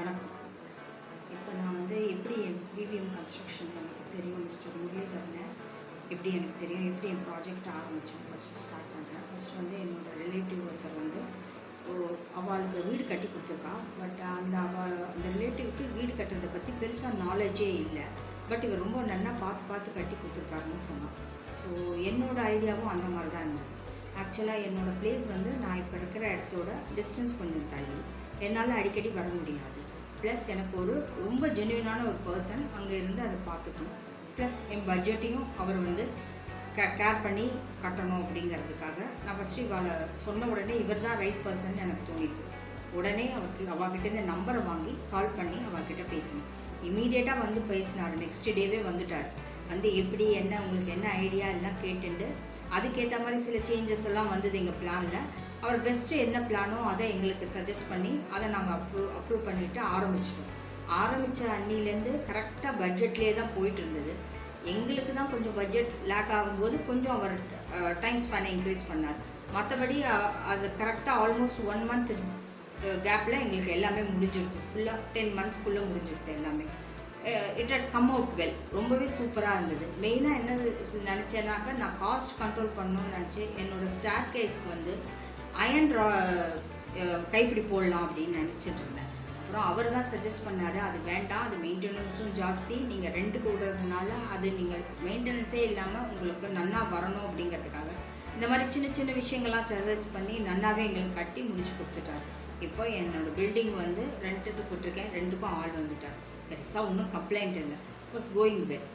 வணக்கம். இப்போ நான் எப்படி விவிஎம் கன்ஸ்ட்ரக்ஷன் எனக்கு தெரியும் மிஸ்டர் முரளிதரன் எப்படி எனக்கு தெரியும், எப்படி என் ப்ராஜெக்ட் ஆரம்பித்தேன் ஃபஸ்ட்டு ஸ்டார்ட் பண்ணுறேன். ஃபஸ்ட் என்னோடய ரிலேட்டிவ் ஒருத்தர் அவளுக்கு வீடு கட்டி கொடுத்துருக்கா. பட் அந்த ரிலேட்டிவ்க்கு வீடு கட்டுறதை பற்றி பெருசாக நாலேஜே இல்லை. பட் இவர் ரொம்ப நல்லா பார்த்து கட்டி கொடுத்துருக்காருன்னு சொன்னான். ஸோ என்னோடய ஐடியாவும் அந்த மாதிரி தான் இருந்தது. ஆக்சுவலாக என்னோடய பிளேஸ் நான் இப்போ இருக்கிற இடத்தோட டிஸ்டன்ஸ் கொஞ்சம் தள்ளி, என்னால் அடிக்கடி வர முடியாது. ப்ளஸ் எனக்கு ரொம்ப ஜென்யூனான ஒரு பர்சன் அங்கே இருந்து அதை பார்த்துக்கணும். ப்ளஸ் என் பட்ஜெட்டையும் அவர் கேர் பண்ணி கட்டணும் அப்படிங்கிறதுக்காக நான் ஃபஸ்ட்டு இவளை சொன்ன உடனே இவர் தான் ரைட் பர்சன் எனக்கு தோணிது. உடனே அவகிட்டேருந்து நம்பரை வாங்கி கால் பண்ணி அவகிட்ட பேசினேன். இமீடியட்டாக பேசினார். நெக்ஸ்ட் டேவே வந்துட்டார். எப்படி என்ன உங்களுக்கு என்ன ஐடியா எல்லாம் கேட்டுண்டு அதுக்கேற்ற மாதிரி சில சேஞ்சஸ் எல்லாம் வந்தது எங்கள் பிளானில். அவர் பெஸ்ட்டு என்ன பிளானோ அதை எங்களுக்கு சஜஸ்ட் பண்ணி அதை நாங்கள் அப்ரூவ் பண்ணிவிட்டு ஆரம்பித்த அன்னிலேருந்து கரெக்டாக பட்ஜெட்லேயே தான் போயிட்டு இருந்தது. எங்களுக்கு தான் கொஞ்சம் பட்ஜெட் லேக் ஆகும்போது கொஞ்சம் அவர் டைம் ஸ்பேனை இன்க்ரீஸ் பண்ணார். மற்றபடி அது கரெக்டாக ஆல்மோஸ்ட் 1 month கேப்பில் எங்களுக்கு எல்லாமே முடிஞ்சிருது. ஃபுல்லாக 10 monthsக்குள்ளே முடிஞ்சிருது எல்லாமே. It had come out well. ரொம்பவே சூப்பராக இருந்தது. மெயினாக என்ன நினச்சேன்னாக்கா, நான் காஸ்ட் கண்ட்ரோல் பண்ணணும்னு நினச்சி என்னோடய ஸ்டேர் கேஸ்க்கு அயன் கைப்பிடி போடலாம் அப்படின்னு நினச்சிட்டு இருந்தேன். அப்புறம் அவர் தான் சஜஸ்ட் பண்ணார், அது வேண்டாம், அது மெயின்டெனன்ஸும் ஜாஸ்தி, நீங்கள் ரெண்டுக்கு விடுறதுனால அது நீங்கள் மெயின்டெனன்ஸே இல்லாமல் உங்களுக்கு நன்னா வரணும் அப்படிங்கிறதுக்காக இந்த மாதிரி சின்ன விஷயங்கள்லாம் சஜஸ்ட் பண்ணி நன்னாவே எங்களுக்கு கட்டி முடிச்சு கொடுத்துட்டார். இப்போ என்னோடய பில்டிங் ரெண்ட்டுக்கு போட்டிருக்கேன். 2க்கும் ஆள் வந்துட்டார். பெருசாக ஒன்றும் கம்ப்ளைண்ட் இல்லை. Was going well.